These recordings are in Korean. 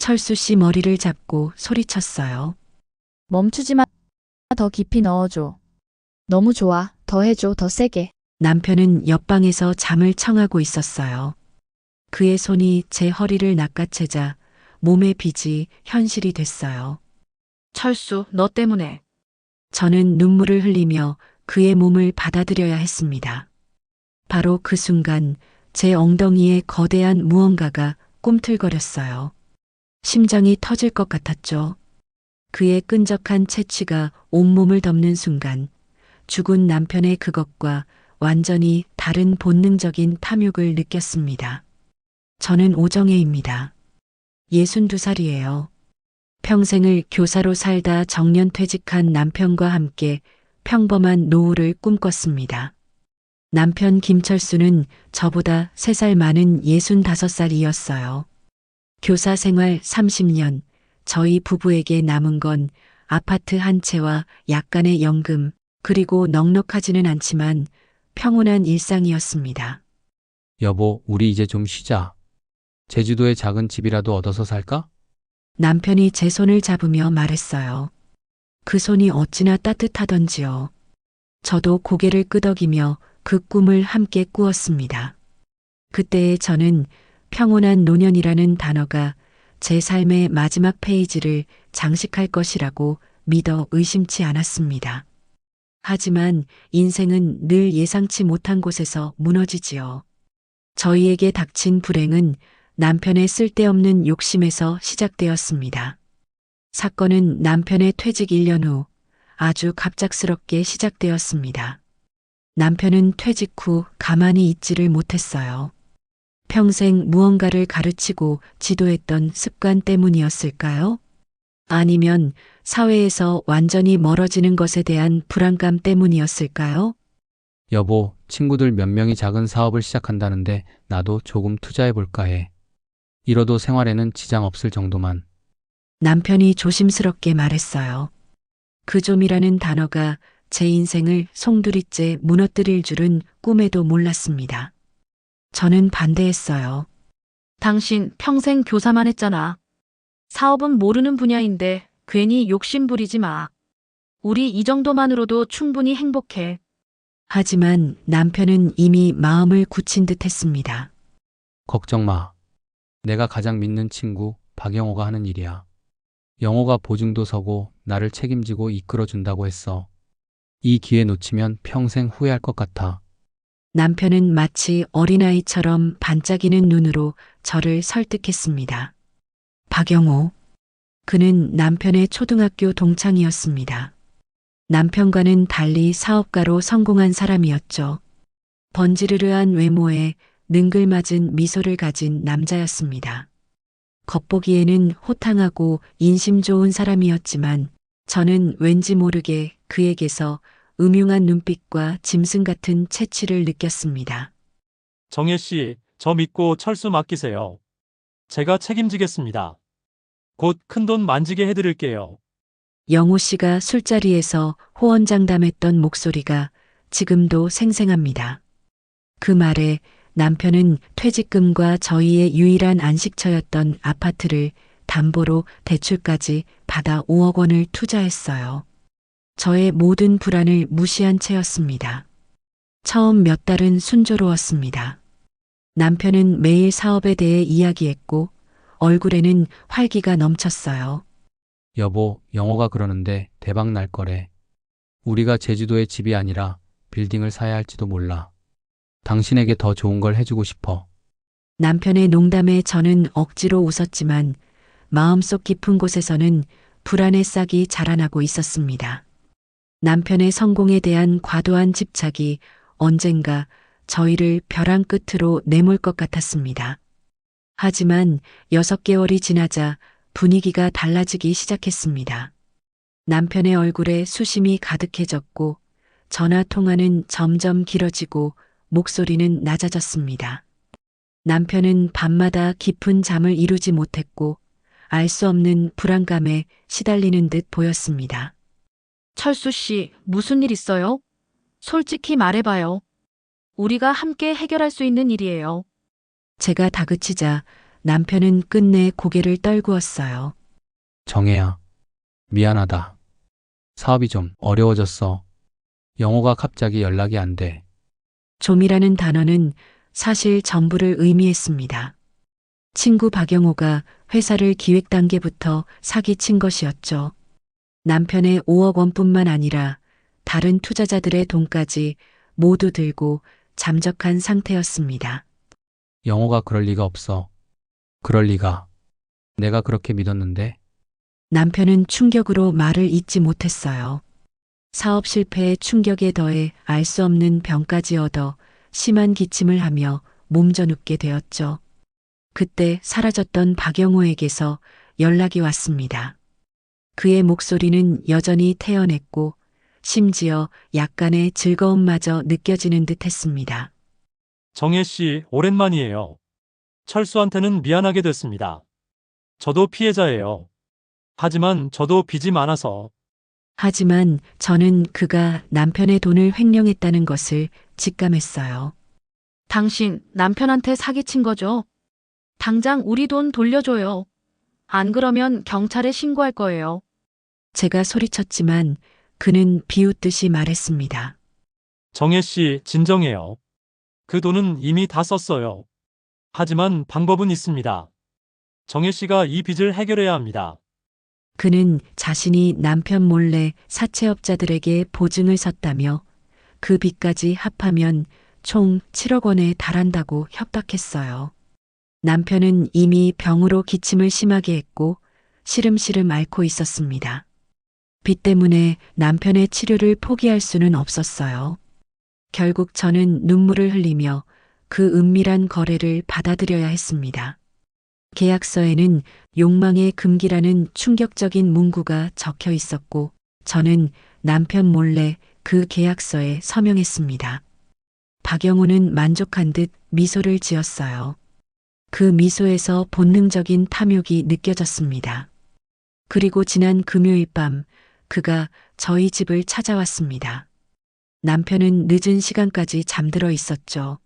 철수 씨 머리를 잡고 소리쳤어요. 멈추지 마. 더 깊이 넣어줘. 너무 좋아. 더 해줘. 더 세게. 남편은 옆방에서 잠을 청하고 있었어요. 그의 손이 제 허리를 낚아채자 몸의 빚이 현실이 됐어요. 철수, 너 때문에. 저는 눈물을 흘리며 그의 몸을 받아들여야 했습니다. 바로 그 순간 제 엉덩이에 거대한 무언가가 꿈틀거렸어요. 심장이 터질 것 같았죠. 그의 끈적한 채취가 온몸을 덮는 순간 죽은 남편의 그것과 완전히 다른 본능적인 탐욕을 느꼈습니다. 저는 오정혜입니다. 62살이에요. 평생을 교사로 살다 정년퇴직한 남편과 함께 평범한 노후를 꿈꿨습니다. 남편 김철수는 저보다 3살 많은 65살이었어요. 교사 생활 30년, 저희 부부에게 남은 건 아파트 한 채와 약간의 연금, 그리고 넉넉하지는 않지만 평온한 일상이었습니다. 여보, 우리 이제 좀 쉬자. 제주도에 작은 집이라도 얻어서 살까? 남편이 제 손을 잡으며 말했어요. 그 손이 어찌나 따뜻하던지요. 저도 고개를 끄덕이며 그 꿈을 함께 꾸었습니다. 그때의 저는 평온한 노년이라는 단어가 제 삶의 마지막 페이지를 장식할 것이라고 믿어 의심치 않았습니다. 하지만 인생은 늘 예상치 못한 곳에서 무너지지요. 저희에게 닥친 불행은 남편의 쓸데없는 욕심에서 시작되었습니다. 사건은 남편의 퇴직 1년 후 아주 갑작스럽게 시작되었습니다. 남편은 퇴직 후 가만히 있지를 못했어요. 평생 무언가를 가르치고 지도했던 습관 때문이었을까요? 아니면 사회에서 완전히 멀어지는 것에 대한 불안감 때문이었을까요? 여보, 친구들 몇 명이 작은 사업을 시작한다는데 나도 조금 투자해볼까 해. 이러도 생활에는 지장 없을 정도만. 남편이 조심스럽게 말했어요. 그 좀이라는 단어가 제 인생을 송두리째 무너뜨릴 줄은 꿈에도 몰랐습니다. 저는 반대했어요. 당신 평생 교사만 했잖아. 사업은 모르는 분야인데 괜히 욕심 부리지 마. 우리 이 정도만으로도 충분히 행복해. 하지만 남편은 이미 마음을 굳힌 듯 했습니다. 걱정 마. 내가 가장 믿는 친구 박영호가 하는 일이야. 영호가 보증도 서고 나를 책임지고 이끌어준다고 했어. 이 기회 놓치면 평생 후회할 것 같아. 남편은 마치 어린아이처럼 반짝이는 눈으로 저를 설득했습니다. 박영호. 그는 남편의 초등학교 동창이었습니다. 남편과는 달리 사업가로 성공한 사람이었죠. 번지르르한 외모에 능글맞은 미소를 가진 남자였습니다. 겉보기에는 호탕하고 인심 좋은 사람이었지만 저는 왠지 모르게 그에게서 음흉한 눈빛과 짐승 같은 채취를 느꼈습니다. 정혜 씨, 저 믿고 철수 맡기세요. 제가 책임지겠습니다. 곧 큰돈 만지게 해드릴게요. 영호 씨가 술자리에서 호언장담했던 목소리가 지금도 생생합니다. 그 말에 남편은 퇴직금과 저희의 유일한 안식처였던 아파트를 담보로 대출까지 받아 5억 원을 투자했어요. 저의 모든 불안을 무시한 채였습니다. 처음 몇 달은 순조로웠습니다. 남편은 매일 사업에 대해 이야기했고 얼굴에는 활기가 넘쳤어요. 여보, 영호가 그러는데 대박 날 거래. 우리가 제주도에 집이 아니라 빌딩을 사야 할지도 몰라. 당신에게 더 좋은 걸 해주고 싶어. 남편의 농담에 저는 억지로 웃었지만 마음속 깊은 곳에서는 불안의 싹이 자라나고 있었습니다. 남편의 성공에 대한 과도한 집착이 언젠가 저희를 벼랑 끝으로 내몰 것 같았습니다. 하지만 6개월이 지나자 분위기가 달라지기 시작했습니다. 남편의 얼굴에 수심이 가득해졌고 전화 통화는 점점 길어지고 목소리는 낮아졌습니다. 남편은 밤마다 깊은 잠을 이루지 못했고 알 수 없는 불안감에 시달리는 듯 보였습니다. 철수 씨, 무슨 일 있어요? 솔직히 말해봐요. 우리가 함께 해결할 수 있는 일이에요. 제가 다그치자 남편은 끝내 고개를 떨구었어요. 정혜야, 미안하다. 사업이 좀 어려워졌어. 영호가 갑자기 연락이 안 돼. 좀이라는 단어는 사실 전부를 의미했습니다. 친구 박영호가 회사를 기획 단계부터 사기친 것이었죠. 남편의 5억 원뿐만 아니라 다른 투자자들의 돈까지 모두 들고 잠적한 상태였습니다. 영호가 그럴 리가 없어. 그럴 리가. 내가 그렇게 믿었는데. 남편은 충격으로 말을 잇지 못했어요. 사업 실패의 충격에 더해 알 수 없는 병까지 얻어 심한 기침을 하며 몸져눕게 되었죠. 그때 사라졌던 박영호에게서 연락이 왔습니다. 그의 목소리는 여전히 태연했고 심지어 약간의 즐거움마저 느껴지는 듯 했습니다. 정혜 씨, 오랜만이에요. 철수한테는 미안하게 됐습니다. 저도 피해자예요. 하지만 저도 빚이 많아서. 하지만 저는 그가 남편의 돈을 횡령했다는 것을 직감했어요. 당신 남편한테 사기친 거죠? 당장 우리 돈 돌려줘요. 안 그러면 경찰에 신고할 거예요. 제가 소리쳤지만 그는 비웃듯이 말했습니다. 정혜 씨, 진정해요. 그 돈은 이미 다 썼어요. 하지만 방법은 있습니다. 정혜 씨가 이 빚을 해결해야 합니다. 그는 자신이 남편 몰래 사채업자들에게 보증을 섰다며 그 빚까지 합하면 총 7억 원에 달한다고 협박했어요. 남편은 이미 병으로 기침을 심하게 했고 시름시름 앓고 있었습니다. 빚 때문에 남편의 치료를 포기할 수는 없었어요. 결국 저는 눈물을 흘리며 그 은밀한 거래를 받아들여야 했습니다. 계약서에는 욕망의 금기라는 충격적인 문구가 적혀 있었고 저는 남편 몰래 그 계약서에 서명했습니다. 박영호는 만족한 듯 미소를 지었어요. 그 미소에서 본능적인 탐욕이 느껴졌습니다. 그리고 지난 금요일 밤 그가 저희 집을 찾아왔습니다. 남편은 늦은 시간까지 잠들어 있었죠.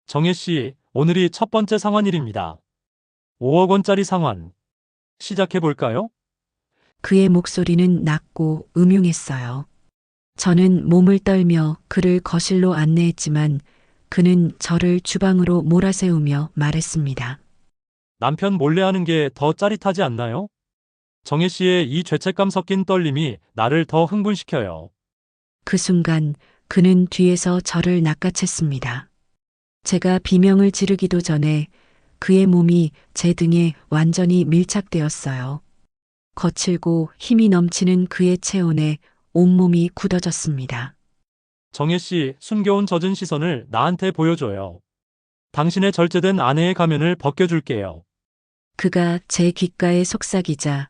정혜 씨, 오늘이 첫 번째 상환일입니다. 5억 원짜리 상환. 시작해 볼까요? 그의 목소리는 낮고 음흉했어요. 저는 몸을 떨며 그를 거실로 안내했지만 그는 저를 주방으로 몰아세우며 말했습니다. 남편 몰래 하는 게 더 짜릿하지 않나요? 정혜 씨의 이 죄책감 섞인 떨림이 나를 더 흥분시켜요. 그 순간 그는 뒤에서 저를 낚아챘습니다. 제가 비명을 지르기도 전에 그의 몸이 제 등에 완전히 밀착되었어요. 거칠고 힘이 넘치는 그의 체온에 온몸이 굳어졌습니다. 정혜 씨, 숨겨온 젖은 시선을 나한테 보여줘요. 당신의 절제된 아내의 가면을 벗겨줄게요. 그가 제 귓가에 속삭이자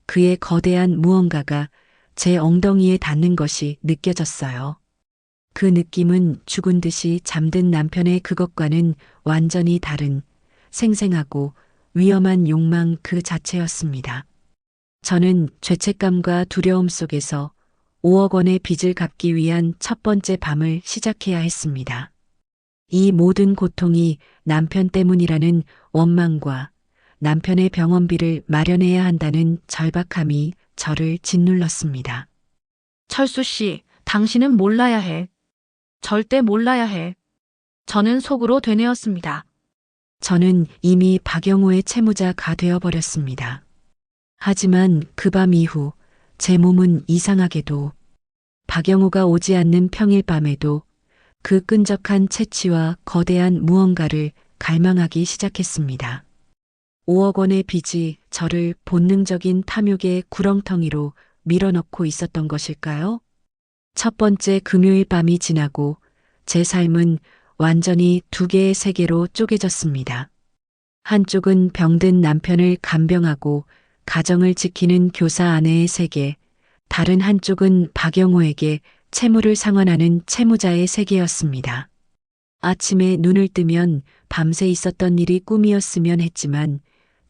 그의 거대한 무언가가 제 엉덩이에 닿는 것이 느껴졌어요. 그 느낌은 죽은 듯이 잠든 남편의 그것과는 완전히 다른 생생하고 위험한 욕망 그 자체였습니다. 저는 죄책감과 두려움 속에서 5억 원의 빚을 갚기 위한 첫 번째 밤을 시작해야 했습니다. 이 모든 고통이 남편 때문이라는 원망과 남편의 병원비를 마련해야 한다는 절박함이 저를 짓눌렀습니다. 철수 씨, 당신은 몰라야 해. 절대 몰라야 해. 저는 속으로 되뇌었습니다. 저는 이미 박영호의 채무자가 되어버렸습니다. 하지만 그 밤 이후 제 몸은 이상하게도 박영호가 오지 않는 평일 밤에도 그 끈적한 채취와 거대한 무언가를 갈망하기 시작했습니다. 5억 원의 빚이 저를 본능적인 탐욕의 구렁텅이로 밀어넣고 있었던 것일까요? 첫 번째 금요일 밤이 지나고 제 삶은 완전히 두 개의 세계로 쪼개졌습니다. 한쪽은 병든 남편을 간병하고 가정을 지키는 교사 아내의 세계, 다른 한쪽은 박영호에게 채무를 상환하는 채무자의 세계였습니다. 아침에 눈을 뜨면 밤새 있었던 일이 꿈이었으면 했지만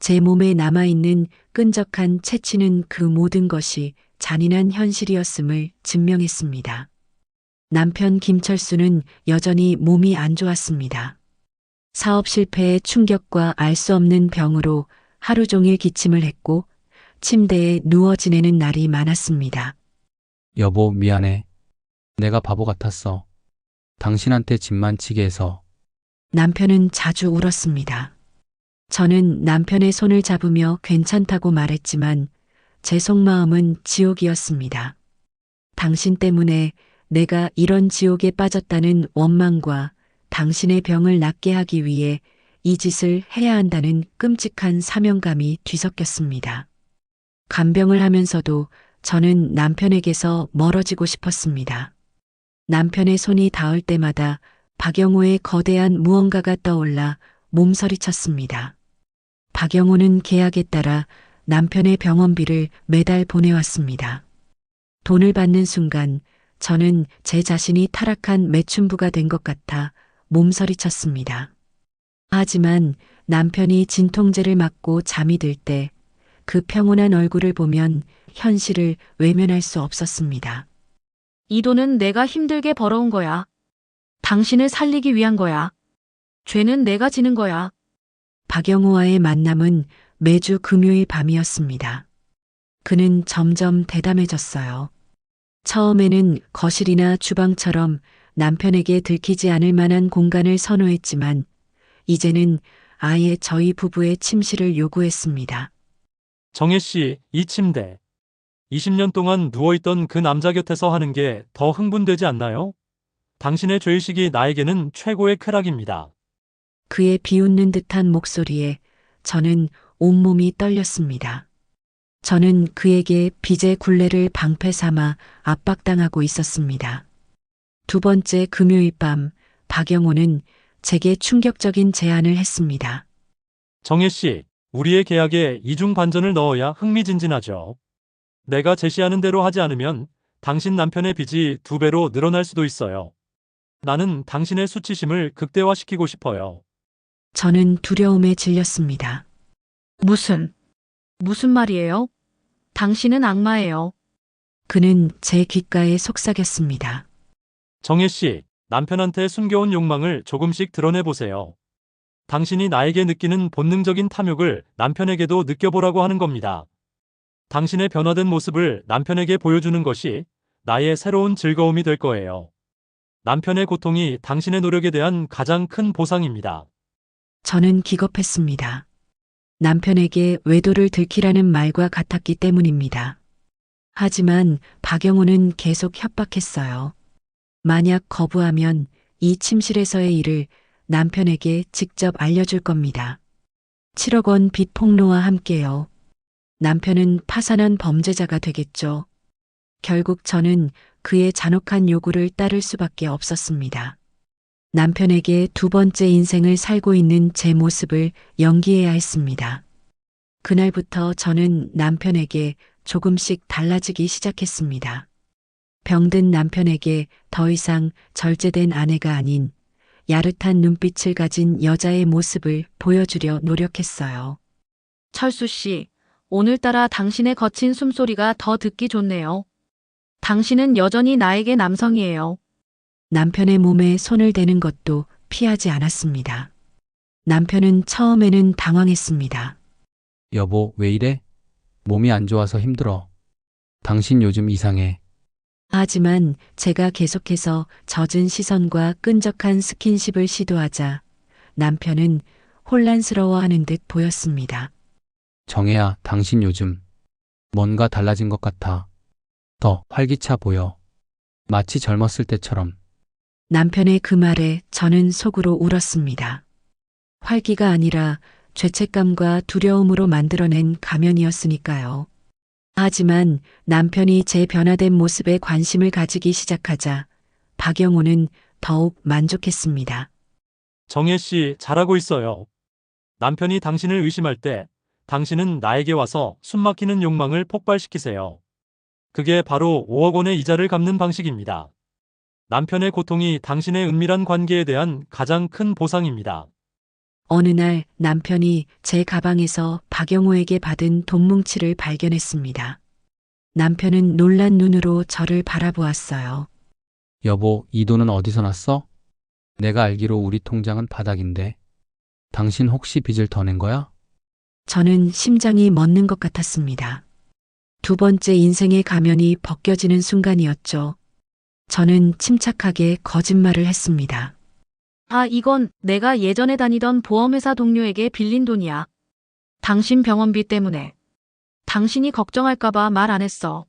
제 몸에 남아있는 끈적한 채취는 그 모든 것이 잔인한 현실이었음을 증명했습니다. 남편 김철수는 여전히 몸이 안 좋았습니다. 사업 실패의 충격과 알 수 없는 병으로 하루 종일 기침을 했고 침대에 누워 지내는 날이 많았습니다. 여보, 미안해. 내가 바보 같았어. 당신한테 집만 치게 해서. 남편은 자주 울었습니다. 저는 남편의 손을 잡으며 괜찮다고 말했지만 제 속마음은 지옥이었습니다. 당신 때문에 내가 이런 지옥에 빠졌다는 원망과 당신의 병을 낫게 하기 위해 이 짓을 해야 한다는 끔찍한 사명감이 뒤섞였습니다. 간병을 하면서도 저는 남편에게서 멀어지고 싶었습니다. 남편의 손이 닿을 때마다 박영호의 거대한 무언가가 떠올라 몸서리쳤습니다. 박영호는 계약에 따라 남편의 병원비를 매달 보내왔습니다. 돈을 받는 순간 저는 제 자신이 타락한 매춘부가 된 것 같아 몸서리쳤습니다. 하지만 남편이 진통제를 맞고 잠이 들 때 그 평온한 얼굴을 보면 현실을 외면할 수 없었습니다. 이 돈은 내가 힘들게 벌어온 거야. 당신을 살리기 위한 거야. 죄는 내가 지는 거야. 박영호와의 만남은 매주 금요일 밤이었습니다. 그는 점점 대담해졌어요. 처음에는 거실이나 주방처럼 남편에게 들키지 않을 만한 공간을 선호했지만 이제는 아예 저희 부부의 침실을 요구했습니다. 정혜 씨, 이 침대. 20년 동안 누워있던 그 남자 곁에서 하는 게 더 흥분되지 않나요? 당신의 죄의식이 나에게는 최고의 쾌락입니다. 그의 비웃는 듯한 목소리에 저는 온몸이 떨렸습니다. 저는 그에게 빚의 굴레를 방패 삼아 압박당하고 있었습니다. 두 번째 금요일 밤 박영호는 제게 충격적인 제안을 했습니다. 정혜 씨, 우리의 계약에 이중 반전을 넣어야 흥미진진하죠. 내가 제시하는 대로 하지 않으면 당신 남편의 빚이 2배로 늘어날 수도 있어요. 나는 당신의 수치심을 극대화시키고 싶어요. 저는 두려움에 질렸습니다. 무슨 말이에요? 당신은 악마예요. 그는 제 귓가에 속삭였습니다. 정혜 씨, 남편한테 숨겨온 욕망을 조금씩 드러내보세요. 당신이 나에게 느끼는 본능적인 탐욕을 남편에게도 느껴보라고 하는 겁니다. 당신의 변화된 모습을 남편에게 보여주는 것이 나의 새로운 즐거움이 될 거예요. 남편의 고통이 당신의 노력에 대한 가장 큰 보상입니다. 저는 기겁했습니다. 남편에게 외도를 들키라는 말과 같았기 때문입니다. 하지만 박영호는 계속 협박했어요. 만약 거부하면 이 침실에서의 일을 남편에게 직접 알려줄 겁니다. 7억 원 빚 폭로와 함께요. 남편은 파산한 범죄자가 되겠죠. 결국 저는 그의 잔혹한 요구를 따를 수밖에 없었습니다. 남편에게 두 번째 인생을 살고 있는 제 모습을 연기해야 했습니다. 그날부터 저는 남편에게 조금씩 달라지기 시작했습니다. 병든 남편에게 더 이상 절제된 아내가 아닌 야릇한 눈빛을 가진 여자의 모습을 보여주려 노력했어요. 철수 씨, 오늘따라 당신의 거친 숨소리가 더 듣기 좋네요. 당신은 여전히 나에게 남성이에요. 남편의 몸에 손을 대는 것도 피하지 않았습니다. 남편은 처음에는 당황했습니다. 여보, 왜 이래? 몸이 안 좋아서 힘들어. 당신 요즘 이상해. 하지만 제가 계속해서 젖은 시선과 끈적한 스킨십을 시도하자 남편은 혼란스러워하는 듯 보였습니다. 정혜야, 당신 요즘 뭔가 달라진 것 같아. 더 활기차 보여. 마치 젊었을 때처럼. 남편의 그 말에 저는 속으로 울었습니다. 활기가 아니라 죄책감과 두려움으로 만들어낸 가면이었으니까요. 하지만 남편이 제 변화된 모습에 관심을 가지기 시작하자 박영호는 더욱 만족했습니다. 정혜 씨, 잘하고 있어요. 남편이 당신을 의심할 때 당신은 나에게 와서 숨막히는 욕망을 폭발시키세요. 그게 바로 5억 원의 이자를 갚는 방식입니다. 남편의 고통이 당신의 은밀한 관계에 대한 가장 큰 보상입니다. 어느 날 남편이 제 가방에서 박영호에게 받은 돈 뭉치를 발견했습니다. 남편은 놀란 눈으로 저를 바라보았어요. 여보, 이 돈은 어디서 났어? 내가 알기로 우리 통장은 바닥인데. 당신 혹시 빚을 더 낸 거야? 저는 심장이 멎는 것 같았습니다. 두 번째 인생의 가면이 벗겨지는 순간이었죠. 저는 침착하게 거짓말을 했습니다. 아, 이건 내가 예전에 다니던 보험회사 동료에게 빌린 돈이야. 당신 병원비 때문에. 당신이 걱정할까봐 말 안 했어.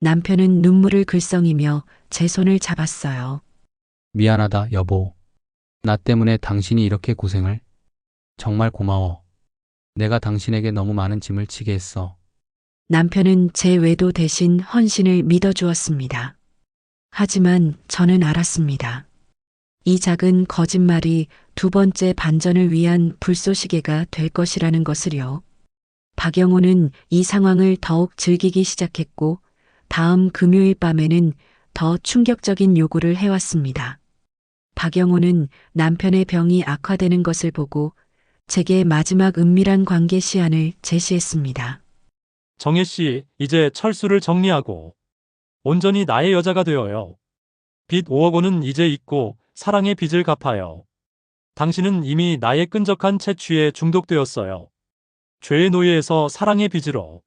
남편은 눈물을 글썽이며 제 손을 잡았어요. 미안하다, 여보. 나 때문에 당신이 이렇게 고생을. 정말 고마워. 내가 당신에게 너무 많은 짐을 지게 했어. 남편은 제 외도 대신 헌신을 믿어주었습니다. 하지만 저는 알았습니다. 이 작은 거짓말이 두 번째 반전을 위한 불쏘시개가 될 것이라는 것을요. 박영호는 이 상황을 더욱 즐기기 시작했고 다음 금요일 밤에는 더 충격적인 요구를 해왔습니다. 박영호는 남편의 병이 악화되는 것을 보고 제게 마지막 은밀한 관계 시한을 제시했습니다. 정혜 씨, 이제 철수를 정리하고 온전히 나의 여자가 되어요. 빚 5억 원은 이제 잊고 사랑의 빚을 갚아요. 당신은 이미 나의 끈적한 채취에 중독되었어요. 죄의 노예에서 사랑의 빚으로.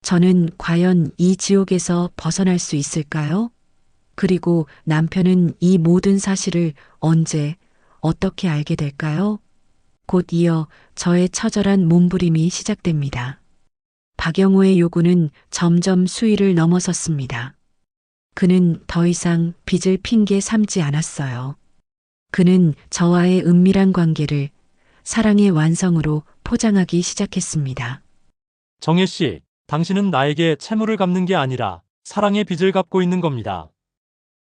저는 과연 이 지옥에서 벗어날 수 있을까요? 그리고 남편은 이 모든 사실을 언제, 어떻게 알게 될까요? 곧 이어 저의 처절한 몸부림이 시작됩니다. 박영호의 요구는 점점 수위를 넘어섰습니다. 그는 더 이상 빚을 핑계 삼지 않았어요. 그는 저와의 은밀한 관계를 사랑의 완성으로 포장하기 시작했습니다. 정혜 씨, 당신은 나에게 채무를 갚는 게 아니라 사랑의 빚을 갚고 있는 겁니다.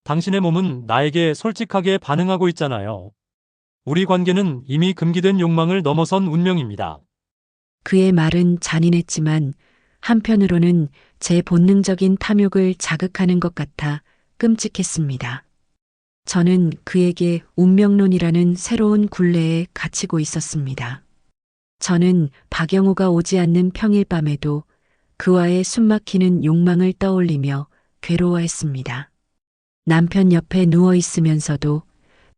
당신의 몸은 나에게 솔직하게 반응하고 있잖아요. 우리 관계는 이미 금기된 욕망을 넘어선 운명입니다. 그의 말은 잔인했지만 한편으로는 제 본능적인 탐욕을 자극하는 것 같아 끔찍했습니다. 저는 그에게 운명론이라는 새로운 굴레에 갇히고 있었습니다. 저는 박영호가 오지 않는 평일 밤에도 그와의 숨막히는 욕망을 떠올리며 괴로워했습니다. 남편 옆에 누워 있으면서도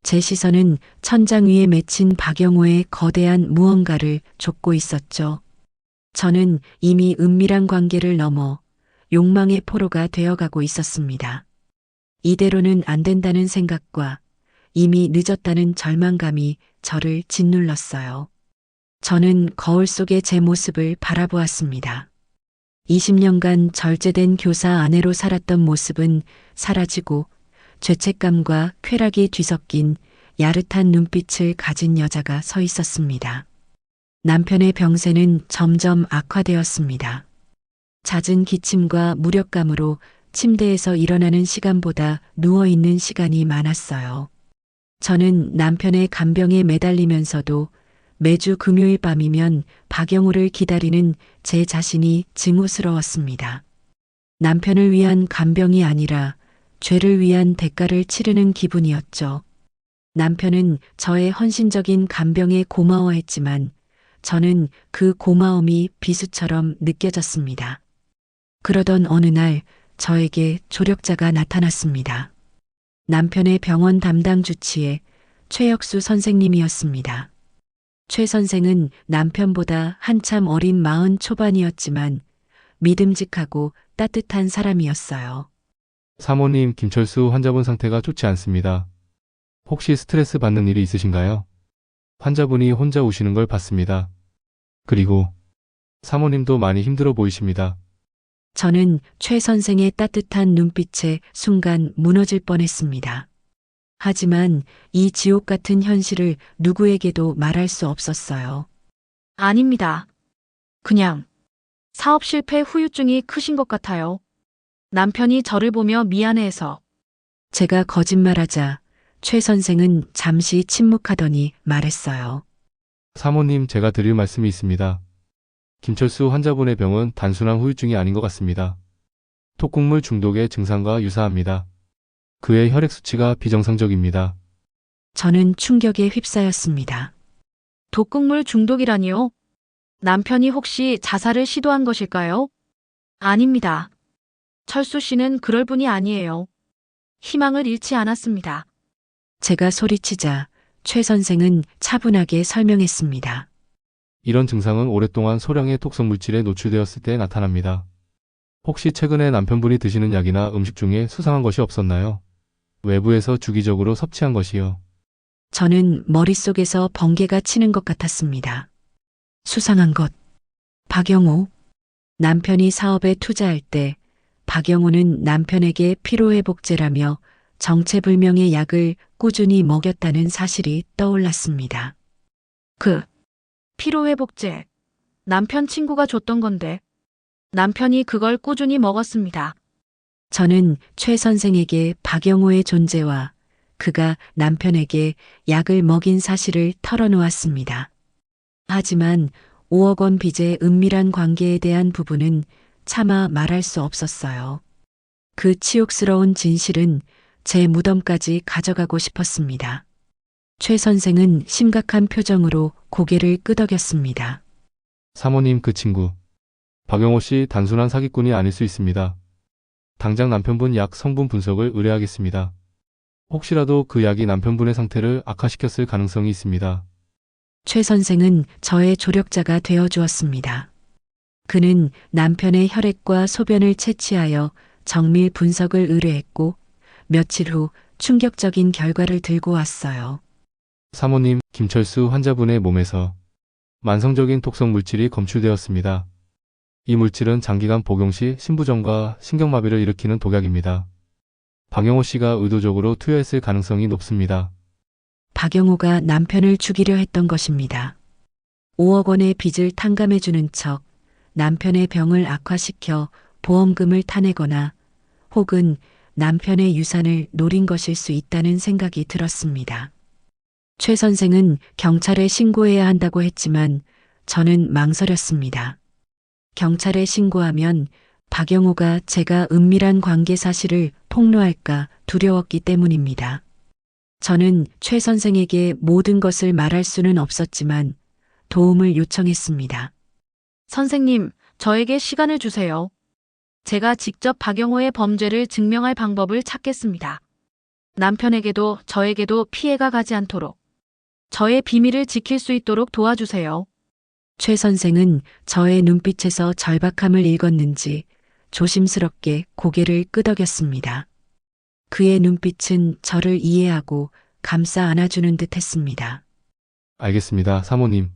제 시선은 천장 위에 맺힌 박영호의 거대한 무언가를 좇고 있었죠. 저는 이미 은밀한 관계를 넘어 욕망의 포로가 되어가고 있었습니다. 이대로는 안 된다는 생각과 이미 늦었다는 절망감이 저를 짓눌렀어요. 저는 거울 속의 제 모습을 바라보았습니다. 20년간 절제된 교사 아내로 살았던 모습은 사라지고 죄책감과 쾌락이 뒤섞인 야릇한 눈빛을 가진 여자가 서 있었습니다. 남편의 병세는 점점 악화되었습니다. 잦은 기침과 무력감으로 침대에서 일어나는 시간보다 누워있는 시간이 많았어요. 저는 남편의 간병에 매달리면서도 매주 금요일 밤이면 박영호를 기다리는 제 자신이 증오스러웠습니다. 남편을 위한 간병이 아니라 죄를 위한 대가를 치르는 기분이었죠. 남편은 저의 헌신적인 간병에 고마워했지만 저는 그 고마움이 비수처럼 느껴졌습니다. 그러던 어느 날 저에게 조력자가 나타났습니다. 남편의 병원 담당 주치의 최혁수 선생님이었습니다. 최 선생은 남편보다 한참 어린 40 초반이었지만 믿음직하고 따뜻한 사람이었어요. 사모님, 김철수 환자분 상태가 좋지 않습니다. 혹시 스트레스 받는 일이 있으신가요? 환자분이 혼자 우시는 걸 봤습니다. 그리고 사모님도 많이 힘들어 보이십니다. 저는 최 선생의 따뜻한 눈빛에 순간 무너질 뻔했습니다. 하지만 이 지옥 같은 현실을 누구에게도 말할 수 없었어요. 아닙니다. 그냥 사업 실패 후유증이 크신 것 같아요. 남편이 저를 보며 미안해해서. 제가 거짓말하자 최 선생은 잠시 침묵하더니 말했어요. 사모님, 제가 드릴 말씀이 있습니다. 김철수 환자분의 병은 단순한 후유증이 아닌 것 같습니다. 톡국물 중독의 증상과 유사합니다. 그의 혈액 수치가 비정상적입니다. 저는 충격에 휩싸였습니다. 독극물 중독이라니요? 남편이 혹시 자살을 시도한 것일까요? 아닙니다. 철수 씨는 그럴 분이 아니에요. 희망을 잃지 않았습니다. 제가 소리치자 최 선생은 차분하게 설명했습니다. 이런 증상은 오랫동안 소량의 독성 물질에 노출되었을 때 나타납니다. 혹시 최근에 남편분이 드시는 약이나 음식 중에 수상한 것이 없었나요? 외부에서 주기적으로 섭취한 것이요. 저는 머릿속에서 번개가 치는 것 같았습니다. 수상한 것. 박영호. 남편이 사업에 투자할 때 박영호는 남편에게 피로회복제라며 정체불명의 약을 꾸준히 먹였다는 사실이 떠올랐습니다. 피로회복제. 남편 친구가 줬던 건데. 남편이 그걸 꾸준히 먹었습니다. 저는 최 선생에게 박영호의 존재와 그가 남편에게 약을 먹인 사실을 털어놓았습니다. 하지만 5억 원 빚의 은밀한 관계에 대한 부분은 차마 말할 수 없었어요. 그 치욕스러운 진실은 제 무덤까지 가져가고 싶었습니다. 최 선생은 심각한 표정으로 고개를 끄덕였습니다. 사모님 그 친구. 박영호 씨 단순한 사기꾼이 아닐 수 있습니다. 당장 남편분 약 성분 분석을 의뢰하겠습니다. 혹시라도 그 약이 남편분의 상태를 악화시켰을 가능성이 있습니다. 최 선생은 저의 조력자가 되어 주었습니다. 그는 남편의 혈액과 소변을 채취하여 정밀 분석을 의뢰했고 며칠 후 충격적인 결과를 들고 왔어요. 사모님, 김철수 환자분의 몸에서 만성적인 독성 물질이 검출되었습니다. 이 물질은 장기간 복용 시 심부전과 신경마비를 일으키는 독약입니다. 박영호 씨가 의도적으로 투여했을 가능성이 높습니다. 박영호가 남편을 죽이려 했던 것입니다. 5억 원의 빚을 탕감해주는 척 남편의 병을 악화시켜 보험금을 타내거나 혹은 남편의 유산을 노린 것일 수 있다는 생각이 들었습니다. 최 선생은 경찰에 신고해야 한다고 했지만 저는 망설였습니다. 경찰에 신고하면 박영호가 제가 은밀한 관계 사실을 폭로할까 두려웠기 때문입니다. 저는 최 선생에게 모든 것을 말할 수는 없었지만 도움을 요청했습니다. 선생님, 저에게 시간을 주세요. 제가 직접 박영호의 범죄를 증명할 방법을 찾겠습니다. 남편에게도 저에게도 피해가 가지 않도록 저의 비밀을 지킬 수 있도록 도와주세요. 최 선생은 저의 눈빛에서 절박함을 읽었는지 조심스럽게 고개를 끄덕였습니다. 그의 눈빛은 저를 이해하고 감싸 안아주는 듯 했습니다. 알겠습니다, 사모님.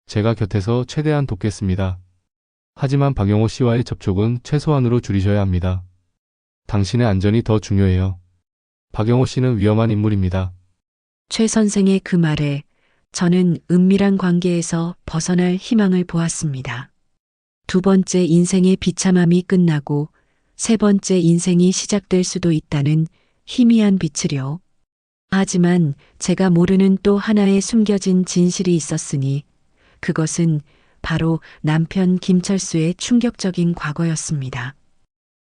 제가 곁에서 최대한 돕겠습니다. 하지만 박영호 씨와의 접촉은 최소한으로 줄이셔야 합니다. 당신의 안전이 더 중요해요. 박영호 씨는 위험한 인물입니다. 최 선생의 그 말에 저는 은밀한 관계에서 벗어날 희망을 보았습니다. 두 번째 인생의 비참함이 끝나고 세 번째 인생이 시작될 수도 있다는 희미한 빛을요. 하지만 제가 모르는 또 하나의 숨겨진 진실이 있었으니 그것은 바로 남편 김철수의 충격적인 과거였습니다.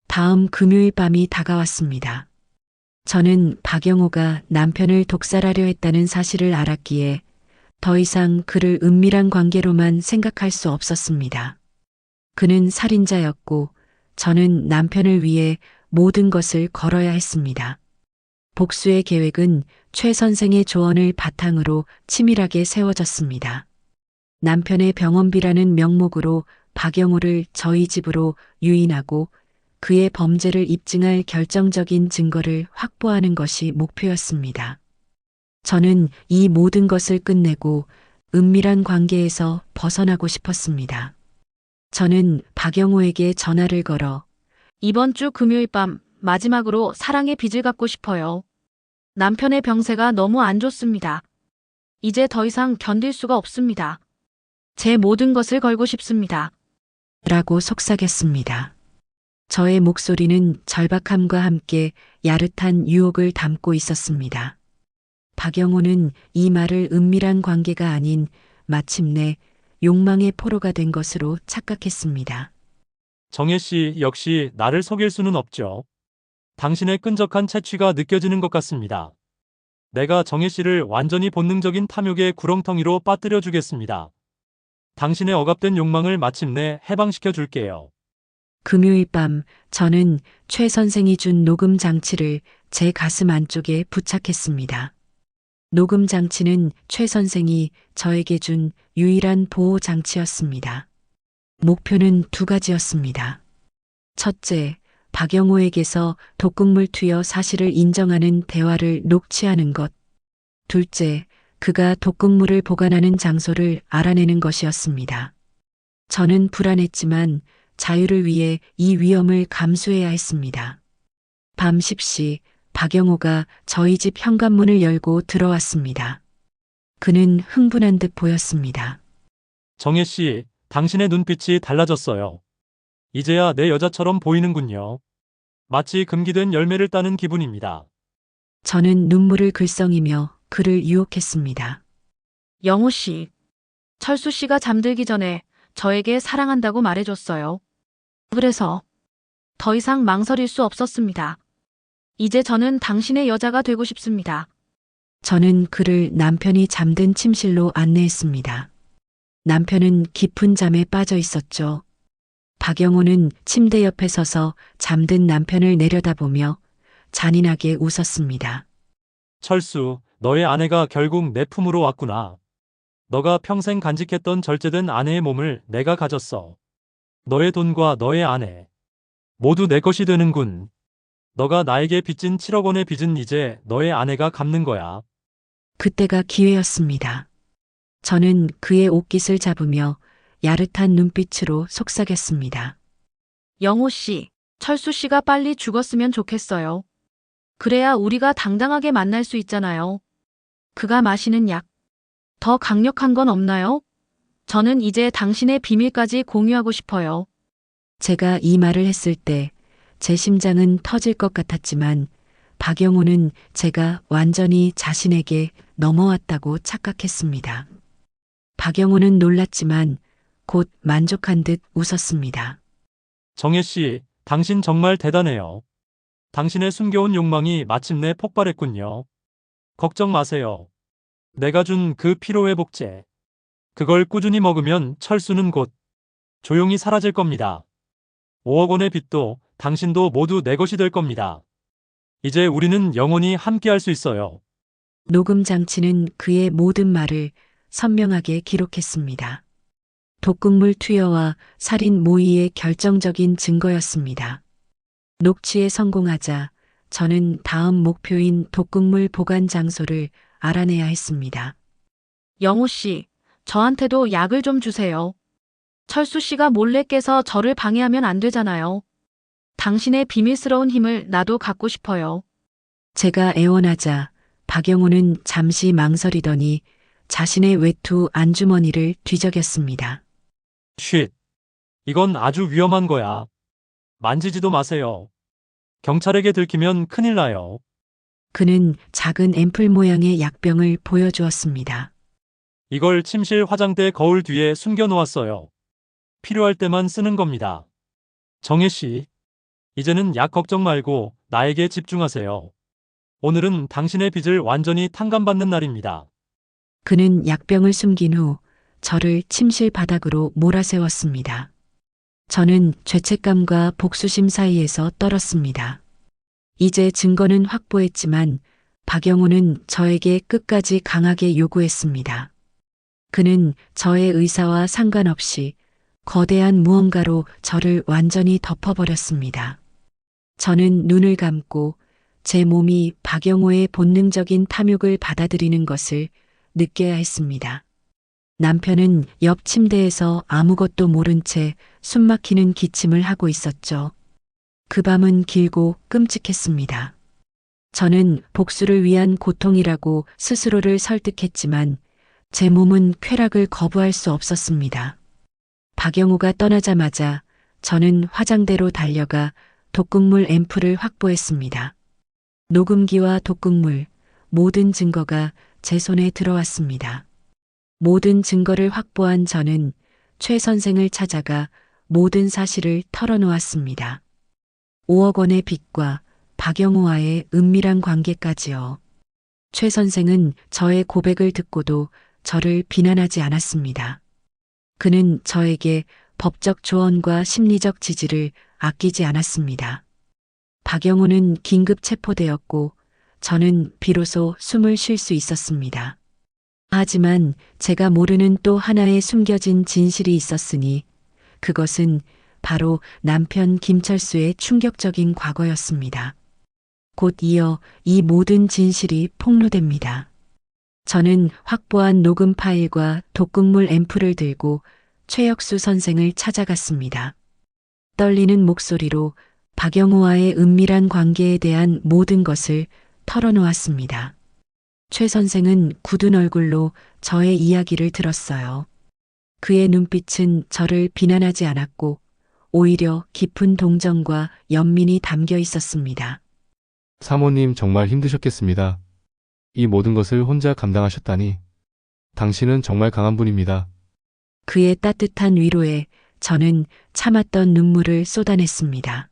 다음 금요일 밤이 다가왔습니다. 저는 박영호가 남편을 독살하려 했다는 사실을 알았기에 더 이상 그를 은밀한 관계로만 생각할 수 없었습니다. 그는 살인자였고 저는 남편을 위해 모든 것을 걸어야 했습니다. 복수의 계획은 최 선생의 조언을 바탕으로 치밀하게 세워졌습니다. 남편의 병원비라는 명목으로 박영호를 저희 집으로 유인하고 그의 범죄를 입증할 결정적인 증거를 확보하는 것이 목표였습니다. 저는 이 모든 것을 끝내고 은밀한 관계에서 벗어나고 싶었습니다. 저는 박영호에게 전화를 걸어 이번 주 금요일 밤 마지막으로 사랑의 빚을 갚고 싶어요. 남편의 병세가 너무 안 좋습니다. 이제 더 이상 견딜 수가 없습니다. 제 모든 것을 걸고 싶습니다. 라고 속삭였습니다. 저의 목소리는 절박함과 함께 야릇한 유혹을 담고 있었습니다. 박영호는 이 말을 은밀한 관계가 아닌 마침내 욕망의 포로가 된 것으로 착각했습니다. 정혜 씨 역시 나를 속일 수는 없죠. 당신의 끈적한 채취가 느껴지는 것 같습니다. 내가 정혜 씨를 완전히 본능적인 탐욕의 구렁텅이로 빠뜨려 주겠습니다. 당신의 억압된 욕망을 마침내 해방시켜 줄게요. 금요일 밤 저는 최 선생이 준 녹음 장치를 제 가슴 안쪽에 부착했습니다. 녹음 장치는 최 선생이 저에게 준 유일한 보호 장치였습니다. 목표는 두 가지였습니다. 첫째, 박영호에게서 독극물 투여 사실을 인정하는 대화를 녹취하는 것. 둘째, 그가 독극물을 보관하는 장소를 알아내는 것이었습니다. 저는 불안했지만 자유를 위해 이 위험을 감수해야 했습니다. 밤 10시 박영호가 저희 집 현관문을 열고 들어왔습니다. 그는 흥분한 듯 보였습니다. 정혜 씨, 당신의 눈빛이 달라졌어요. 이제야 내 여자처럼 보이는군요. 마치 금기된 열매를 따는 기분입니다. 저는 눈물을 글썽이며 그를 유혹했습니다. 영호 씨, 철수 씨가 잠들기 전에 저에게 사랑한다고 말해줬어요. 그래서 더 이상 망설일 수 없었습니다. 이제 저는 당신의 여자가 되고 싶습니다. 저는 그를 남편이 잠든 침실로 안내했습니다. 남편은 깊은 잠에 빠져 있었죠. 박영호는 침대 옆에 서서 잠든 남편을 내려다보며 잔인하게 웃었습니다. 철수, 너의 아내가 결국 내 품으로 왔구나. 너가 평생 간직했던 절제된 아내의 몸을 내가 가졌어. 너의 돈과 너의 아내, 모두 내 것이 되는군. 너가 나에게 빚진 7억 원의 빚은 이제 너의 아내가 갚는 거야. 그때가 기회였습니다. 저는 그의 옷깃을 잡으며 야릇한 눈빛으로 속삭였습니다. 영호 씨, 철수 씨가 빨리 죽었으면 좋겠어요. 그래야 우리가 당당하게 만날 수 있잖아요. 그가 마시는 약, 더 강력한 건 없나요? 저는 이제 당신의 비밀까지 공유하고 싶어요. 제가 이 말을 했을 때 제 심장은 터질 것 같았지만 박영호는 제가 완전히 자신에게 넘어왔다고 착각했습니다. 박영호는 놀랐지만 곧 만족한 듯 웃었습니다. 정혜 씨, 당신 정말 대단해요. 당신의 숨겨온 욕망이 마침내 폭발했군요. 걱정 마세요. 내가 준 그 피로회복제. 그걸 꾸준히 먹으면 철수는 곧 조용히 사라질 겁니다. 5억 원의 빚도 당신도 모두 내 것이 될 겁니다. 이제 우리는 영원히 함께할 수 있어요. 녹음 장치는 그의 모든 말을 선명하게 기록했습니다. 독극물 투여와 살인 모의의 결정적인 증거였습니다. 녹취에 성공하자 저는 다음 목표인 독극물 보관 장소를 알아내야 했습니다. 영호 씨, 저한테도 약을 좀 주세요. 철수 씨가 몰래 깨서 저를 방해하면 안 되잖아요. 당신의 비밀스러운 힘을 나도 갖고 싶어요. 제가 애원하자 박영호는 잠시 망설이더니 자신의 외투 안주머니를 뒤적였습니다. 쉿. 이건 아주 위험한 거야. 만지지도 마세요. 경찰에게 들키면 큰일 나요. 그는 작은 앰플 모양의 약병을 보여주었습니다. 이걸 침실 화장대 거울 뒤에 숨겨놓았어요. 필요할 때만 쓰는 겁니다. 정혜 씨, 이제는 약 걱정 말고 나에게 집중하세요. 오늘은 당신의 빚을 완전히 탕감받는 날입니다. 그는 약병을 숨긴 후 저를 침실 바닥으로 몰아세웠습니다. 저는 죄책감과 복수심 사이에서 떨었습니다. 이제 증거는 확보했지만 박영호는 저에게 끝까지 강하게 요구했습니다. 그는 저의 의사와 상관없이 거대한 무언가로 저를 완전히 덮어버렸습니다. 저는 눈을 감고 제 몸이 박영호의 본능적인 탐욕을 받아들이는 것을 느껴야 했습니다. 남편은 옆 침대에서 아무것도 모른 채 숨막히는 기침을 하고 있었죠. 그 밤은 길고 끔찍했습니다. 저는 복수를 위한 고통이라고 스스로를 설득했지만 제 몸은 쾌락을 거부할 수 없었습니다. 박영호가 떠나자마자 저는 화장대로 달려가 독극물 앰플을 확보했습니다. 녹음기와 독극물, 모든 증거가 제 손에 들어왔습니다. 모든 증거를 확보한 저는 최 선생을 찾아가 모든 사실을 털어놓았습니다. 5억 원의 빚과 박영호와의 은밀한 관계까지요. 최 선생은 저의 고백을 듣고도 저를 비난하지 않았습니다. 그는 저에게 법적 조언과 심리적 지지를 아끼지 않았습니다. 박영호는 긴급 체포되었고 저는 비로소 숨을 쉴 수 있었습니다. 하지만 제가 모르는 또 하나의 숨겨진 진실이 있었으니 그것은 바로 남편 김철수의 충격적인 과거였습니다. 곧 이어 이 모든 진실이 폭로됩니다. 저는 확보한 녹음 파일과 독극물 앰플을 들고 최혁수 선생을 찾아갔습니다. 떨리는 목소리로 박영호와의 은밀한 관계에 대한 모든 것을 털어놓았습니다. 최 선생은 굳은 얼굴로 저의 이야기를 들었어요. 그의 눈빛은 저를 비난하지 않았고 오히려 깊은 동정과 연민이 담겨 있었습니다. 사모님 정말 힘드셨겠습니다. 이 모든 것을 혼자 감당하셨다니. 당신은 정말 강한 분입니다. 그의 따뜻한 위로에 저는 참았던 눈물을 쏟아냈습니다.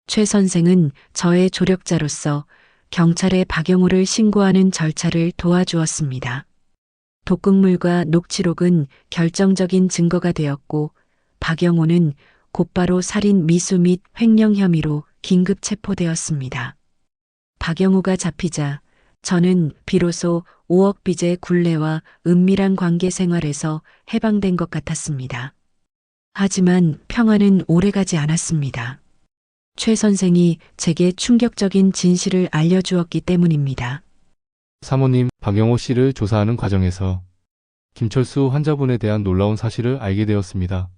최 선생은 저의 조력자로서 경찰에 박영호를 신고하는 절차를 도와주었습니다. 독극물과 녹취록은 결정적인 증거가 되었고 박영호는 곧바로 살인 미수 및 횡령 혐의로 긴급 체포되었습니다. 박영호가 잡히자 저는 비로소 5억 빚의 굴레와 은밀한 관계 생활에서 해방된 것 같았습니다. 하지만 평화는 오래가지 않았습니다. 최 선생이 제게 충격적인 진실을 알려주었기 때문입니다. 사모님, 박영호 씨를 조사하는 과정에서 김철수 환자분에 대한 놀라운 사실을 알게 되었습니다.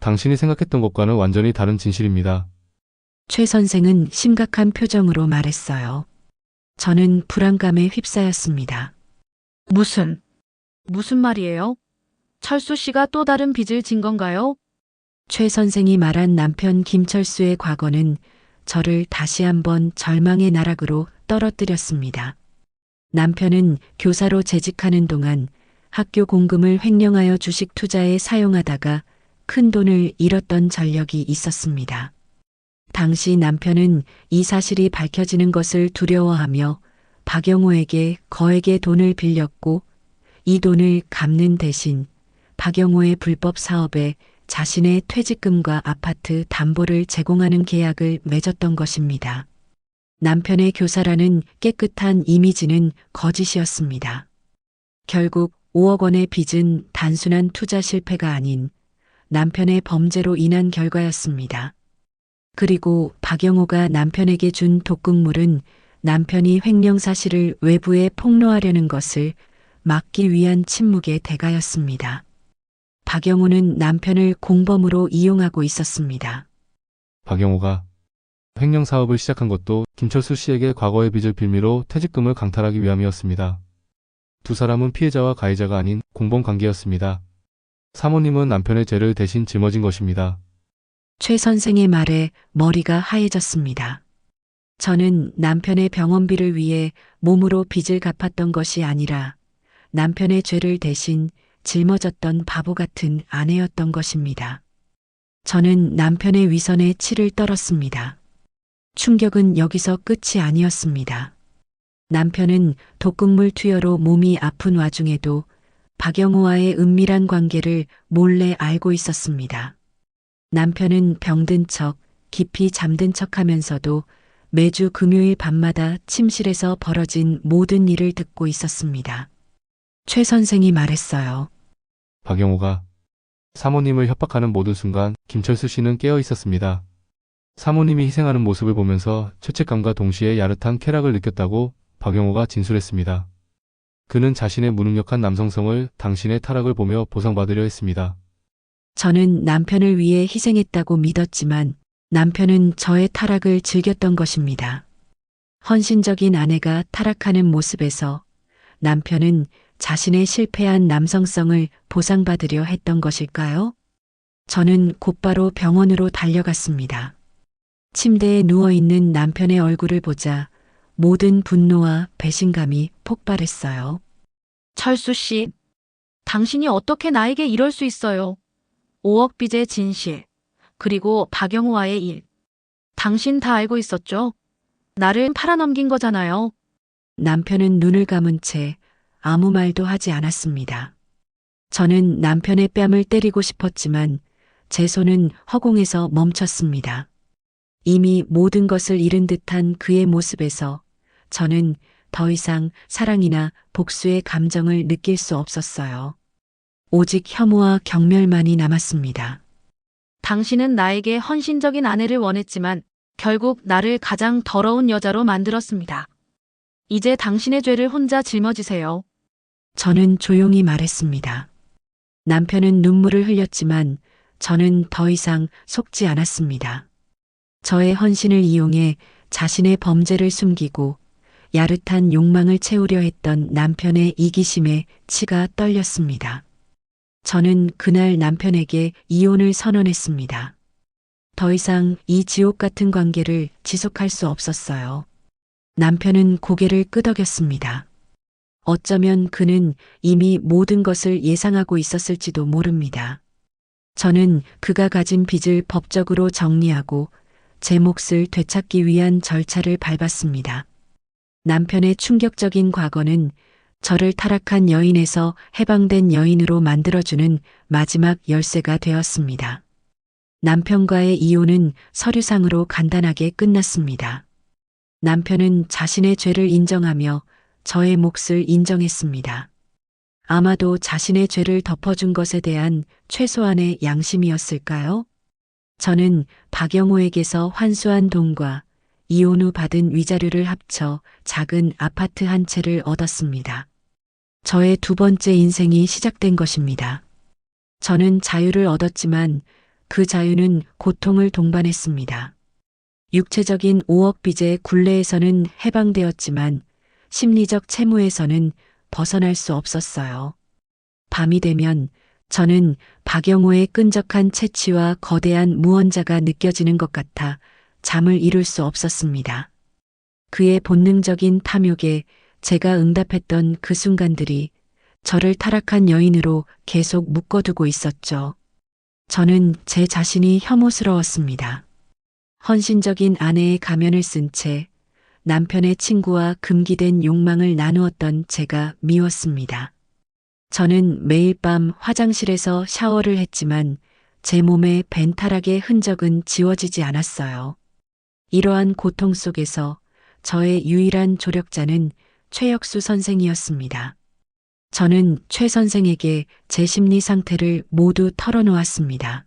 당신이 생각했던 것과는 완전히 다른 진실입니다. 최 선생은 심각한 표정으로 말했어요. 저는 불안감에 휩싸였습니다. 무슨 말이에요? 철수 씨가 또 다른 빚을 진 건가요? 최 선생이 말한 남편 김철수의 과거는 저를 다시 한번 절망의 나락으로 떨어뜨렸습니다. 남편은 교사로 재직하는 동안 학교 공금을 횡령하여 주식 투자에 사용하다가 큰 돈을 잃었던 전력이 있었습니다. 당시 남편은 이 사실이 밝혀지는 것을 두려워하며 박영호에게 거액의 돈을 빌렸고 이 돈을 갚는 대신 박영호의 불법 사업에 자신의 퇴직금과 아파트 담보를 제공하는 계약을 맺었던 것입니다. 남편의 교사라는 깨끗한 이미지는 거짓이었습니다. 결국 5억 원의 빚은 단순한 투자 실패가 아닌 남편의 범죄로 인한 결과였습니다. 그리고 박영호가 남편에게 준 독극물은 남편이 횡령 사실을 외부에 폭로하려는 것을 막기 위한 침묵의 대가였습니다. 박영호는 남편을 공범으로 이용하고 있었습니다. 박영호가 횡령 사업을 시작한 것도 김철수 씨에게 과거의 빚을 빌미로 퇴직금을 강탈하기 위함이었습니다. 두 사람은 피해자와 가해자가 아닌 공범 관계였습니다. 사모님은 남편의 죄를 대신 짊어진 것입니다. 최 선생의 말에 머리가 하얘졌습니다. 저는 남편의 병원비를 위해 몸으로 빚을 갚았던 것이 아니라 남편의 죄를 대신 짊어졌던 바보 같은 아내였던 것입니다. 저는 남편의 위선에 치를 떨었습니다. 충격은 여기서 끝이 아니었습니다. 남편은 독극물 투여로 몸이 아픈 와중에도 박영호와의 은밀한 관계를 몰래 알고 있었습니다. 남편은 병든 척, 깊이 잠든 척 하면서도 매주 금요일 밤마다 침실에서 벌어진 모든 일을 듣고 있었습니다. 최 선생이 말했어요. 박영호가 사모님을 협박하는 모든 순간 김철수 씨는 깨어 있었습니다. 사모님이 희생하는 모습을 보면서 죄책감과 동시에 야릇한 쾌락을 느꼈다고 박영호가 진술했습니다. 그는 자신의 무능력한 남성성을 당신의 타락을 보며 보상받으려 했습니다. 저는 남편을 위해 희생했다고 믿었지만 남편은 저의 타락을 즐겼던 것입니다. 헌신적인 아내가 타락하는 모습에서 남편은 자신의 실패한 남성성을 보상받으려 했던 것일까요? 저는 곧바로 병원으로 달려갔습니다. 침대에 누워있는 남편의 얼굴을 보자 모든 분노와 배신감이 폭발했어요. 철수 씨, 당신이 어떻게 나에게 이럴 수 있어요? 5억 빚의 진실, 그리고 박영호와의 일. 당신 다 알고 있었죠? 나를 팔아넘긴 거잖아요. 남편은 눈을 감은 채 아무 말도 하지 않았습니다. 저는 남편의 뺨을 때리고 싶었지만 제 손은 허공에서 멈췄습니다. 이미 모든 것을 잃은 듯한 그의 모습에서 저는 더 이상 사랑이나 복수의 감정을 느낄 수 없었어요. 오직 혐오와 경멸만이 남았습니다. 당신은 나에게 헌신적인 아내를 원했지만 결국 나를 가장 더러운 여자로 만들었습니다. 이제 당신의 죄를 혼자 짊어지세요. 저는 조용히 말했습니다. 남편은 눈물을 흘렸지만 저는 더 이상 속지 않았습니다. 저의 헌신을 이용해 자신의 범죄를 숨기고 야릇한 욕망을 채우려 했던 남편의 이기심에 치가 떨렸습니다. 저는 그날 남편에게 이혼을 선언했습니다. 더 이상 이 지옥 같은 관계를 지속할 수 없었어요. 남편은 고개를 끄덕였습니다. 어쩌면 그는 이미 모든 것을 예상하고 있었을지도 모릅니다. 저는 그가 가진 빚을 법적으로 정리하고 제 몫을 되찾기 위한 절차를 밟았습니다. 남편의 충격적인 과거는 저를 타락한 여인에서 해방된 여인으로 만들어주는 마지막 열쇠가 되었습니다. 남편과의 이혼은 서류상으로 간단하게 끝났습니다. 남편은 자신의 죄를 인정하며 저의 몫을 인정했습니다. 아마도 자신의 죄를 덮어준 것에 대한 최소한의 양심이었을까요? 저는 박영호에게서 환수한 돈과 이혼 후 받은 위자료를 합쳐 작은 아파트 한 채를 얻었습니다. 저의 두 번째 인생이 시작된 것입니다. 저는 자유를 얻었지만 그 자유는 고통을 동반했습니다. 육체적인 5억 빚의 굴레에서는 해방되었지만 심리적 채무에서는 벗어날 수 없었어요. 밤이 되면 저는 박영호의 끈적한 채취와 거대한 무언자가 느껴지는 것 같아 잠을 이룰 수 없었습니다. 그의 본능적인 탐욕에 제가 응답했던 그 순간들이 저를 타락한 여인으로 계속 묶어두고 있었죠. 저는 제 자신이 혐오스러웠습니다. 헌신적인 아내의 가면을 쓴 채 남편의 친구와 금기된 욕망을 나누었던 제가 미웠습니다. 저는 매일 밤 화장실에서 샤워를 했지만 제 몸의 벤타락의 흔적은 지워지지 않았어요. 이러한 고통 속에서 저의 유일한 조력자는 최혁수 선생이었습니다. 저는 최 선생에게 제 심리 상태를 모두 털어놓았습니다.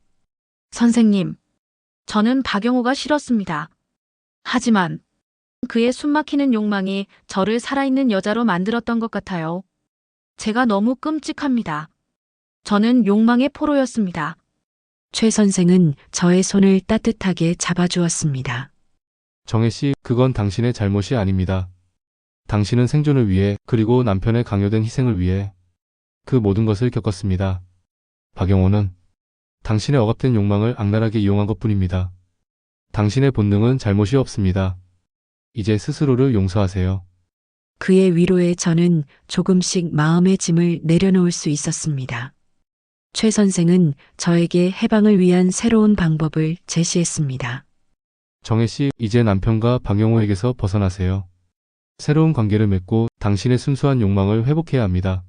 선생님, 저는 박영호가 싫었습니다. 하지만 그의 숨막히는 욕망이 저를 살아있는 여자로 만들었던 것 같아요. 제가 너무 끔찍합니다. 저는 욕망의 포로였습니다. 최 선생은 저의 손을 따뜻하게 잡아주었습니다. 정혜 씨, 그건 당신의 잘못이 아닙니다. 당신은 생존을 위해 그리고 남편의 강요된 희생을 위해 그 모든 것을 겪었습니다. 박영호는 당신의 억압된 욕망을 악랄하게 이용한 것뿐입니다. 당신의 본능은 잘못이 없습니다. 이제 스스로를 용서하세요. 그의 위로에 저는 조금씩 마음의 짐을 내려놓을 수 있었습니다. 최 선생은 저에게 해방을 위한 새로운 방법을 제시했습니다. 정혜 씨, 이제 남편과 박영호에게서 벗어나세요. 새로운 관계를 맺고 당신의 순수한 욕망을 회복해야 합니다.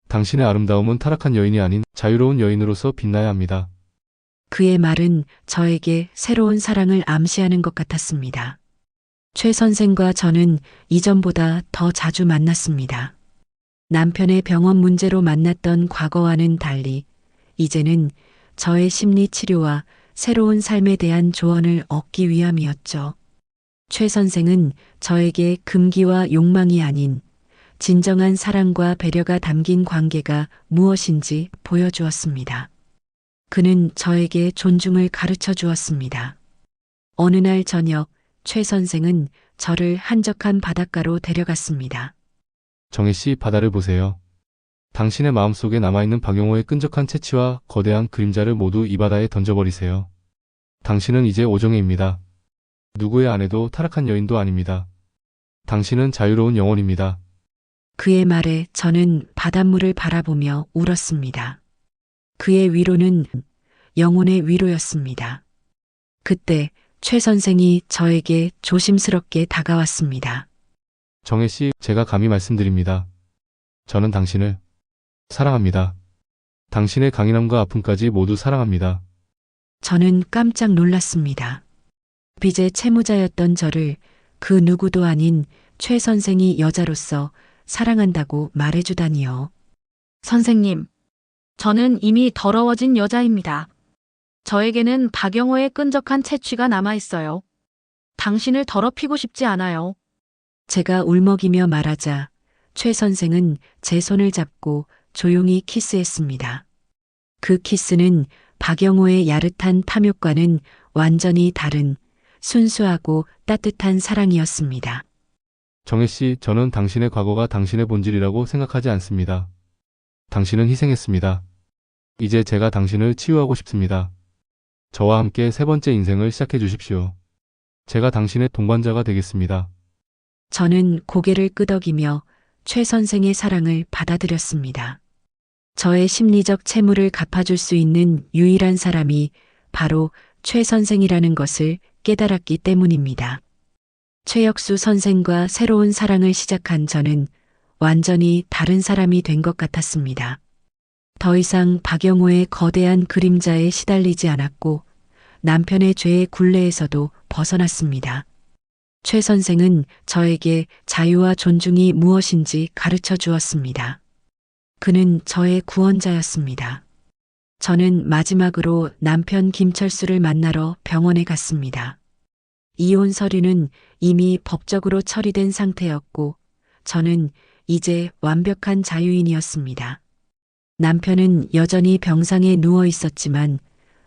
당신의 아름다움은 타락한 여인이 아닌 자유로운 여인으로서 빛나야 합니다. 그의 말은 저에게 새로운 사랑을 암시하는 것 같았습니다. 최 선생과 저는 이전보다 더 자주 만났습니다. 남편의 병원 문제로 만났던 과거와는 달리 이제는 저의 심리 치료와 새로운 삶에 대한 조언을 얻기 위함이었죠. 최 선생은 저에게 금기와 욕망이 아닌 진정한 사랑과 배려가 담긴 관계가 무엇인지 보여주었습니다. 그는 저에게 존중을 가르쳐 주었습니다. 어느 날 저녁 최 선생은 저를 한적한 바닷가로 데려갔습니다. 정혜 씨, 바다를 보세요. 당신의 마음속에 남아있는 박영호의 끈적한 채취와 거대한 그림자를 모두 이 바다에 던져버리세요. 당신은 이제 오정혜입니다. 누구의 아내도 타락한 여인도 아닙니다. 당신은 자유로운 영혼입니다. 그의 말에 저는 바닷물을 바라보며 울었습니다. 그의 위로는 영혼의 위로였습니다. 그때 최 선생이 저에게 조심스럽게 다가왔습니다. 정혜 씨, 제가 감히 말씀드립니다. 저는 당신을 사랑합니다. 당신의 강인함과 아픔까지 모두 사랑합니다. 저는 깜짝 놀랐습니다. 빚의 채무자였던 저를 그 누구도 아닌 최 선생이 여자로서 사랑한다고 말해주다니요. 선생님, 저는 이미 더러워진 여자입니다. 저에게는 박영호의 끈적한 채취가 남아 있어요. 당신을 더럽히고 싶지 않아요. 제가 울먹이며 말하자 최 선생은 제 손을 잡고 조용히 키스했습니다. 그 키스는 박영호의 야릇한 탐욕과는 완전히 다른 순수하고 따뜻한 사랑이었습니다. 정혜 씨, 저는 당신의 과거가 당신의 본질이라고 생각하지 않습니다. 당신은 희생했습니다. 이제 제가 당신을 치유하고 싶습니다. 저와 함께 세 번째 인생을 시작해 주십시오. 제가 당신의 동반자가 되겠습니다. 저는 고개를 끄덕이며 최 선생의 사랑을 받아들였습니다. 저의 심리적 채무를 갚아줄 수 있는 유일한 사람이 바로 최 선생이라는 것을 깨달았기 때문입니다. 최혁수 선생과 새로운 사랑을 시작한 저는 완전히 다른 사람이 된 것 같았습니다. 더 이상 박영호의 거대한 그림자에 시달리지 않았고 남편의 죄의 굴레에서도 벗어났습니다. 최 선생은 저에게 자유와 존중이 무엇인지 가르쳐 주었습니다. 그는 저의 구원자였습니다. 저는 마지막으로 남편 김철수를 만나러 병원에 갔습니다. 이혼 서류는 이미 법적으로 처리된 상태였고 저는 이제 완벽한 자유인이었습니다. 남편은 여전히 병상에 누워 있었지만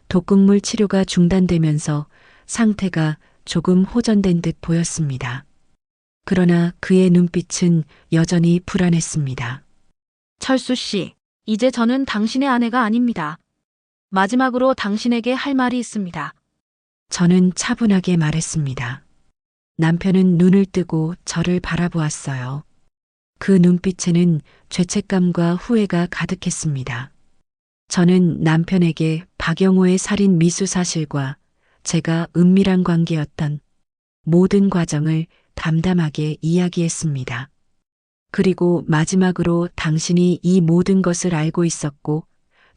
독극물 치료가 중단되면서 상태가 조금 호전된 듯 보였습니다. 그러나 그의 눈빛은 여전히 불안했습니다. 철수 씨, 이제 저는 당신의 아내가 아닙니다. 마지막으로 당신에게 할 말이 있습니다. 저는 차분하게 말했습니다. 남편은 눈을 뜨고 저를 바라보았어요. 그 눈빛에는 죄책감과 후회가 가득했습니다. 저는 남편에게 박영호의 살인 미수 사실과 제가 은밀한 관계였던 모든 과정을 담담하게 이야기했습니다. 그리고 마지막으로 당신이 이 모든 것을 알고 있었고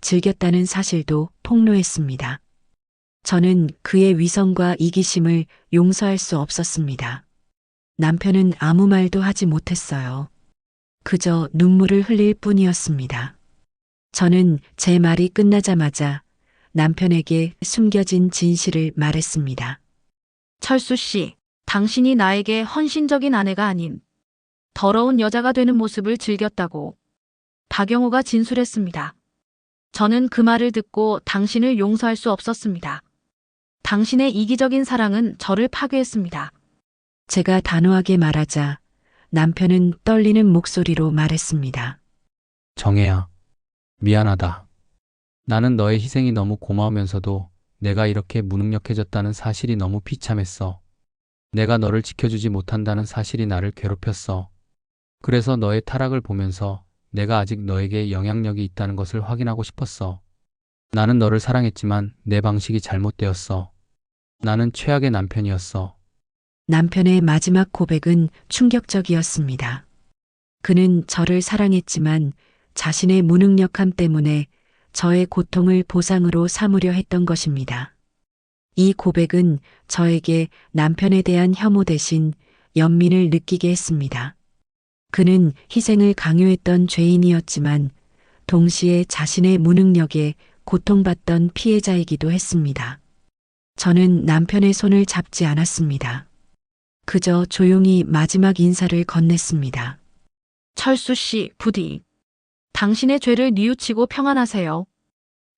즐겼다는 사실도 폭로했습니다. 저는 그의 위선과 이기심을 용서할 수 없었습니다. 남편은 아무 말도 하지 못했어요. 그저 눈물을 흘릴 뿐이었습니다. 저는 제 말이 끝나자마자 남편에게 숨겨진 진실을 말했습니다. 철수 씨, 당신이 나에게 헌신적인 아내가 아닌 더러운 여자가 되는 모습을 즐겼다고 박영호가 진술했습니다. 저는 그 말을 듣고 당신을 용서할 수 없었습니다. 당신의 이기적인 사랑은 저를 파괴했습니다. 제가 단호하게 말하자 남편은 떨리는 목소리로 말했습니다. 정혜야, 미안하다. 나는 너의 희생이 너무 고마우면서도 내가 이렇게 무능력해졌다는 사실이 너무 비참했어. 내가 너를 지켜주지 못한다는 사실이 나를 괴롭혔어. 그래서 너의 타락을 보면서 내가 아직 너에게 영향력이 있다는 것을 확인하고 싶었어. 나는 너를 사랑했지만 내 방식이 잘못되었어. 나는 최악의 남편이었어. 남편의 마지막 고백은 충격적이었습니다. 그는 저를 사랑했지만 자신의 무능력함 때문에 저의 고통을 보상으로 삼으려 했던 것입니다. 이 고백은 저에게 남편에 대한 혐오 대신 연민을 느끼게 했습니다. 그는 희생을 강요했던 죄인이었지만 동시에 자신의 무능력에 고통받던 피해자이기도 했습니다. 저는 남편의 손을 잡지 않았습니다. 그저 조용히 마지막 인사를 건넸습니다. 철수 씨, 부디 당신의 죄를 뉘우치고 평안하세요.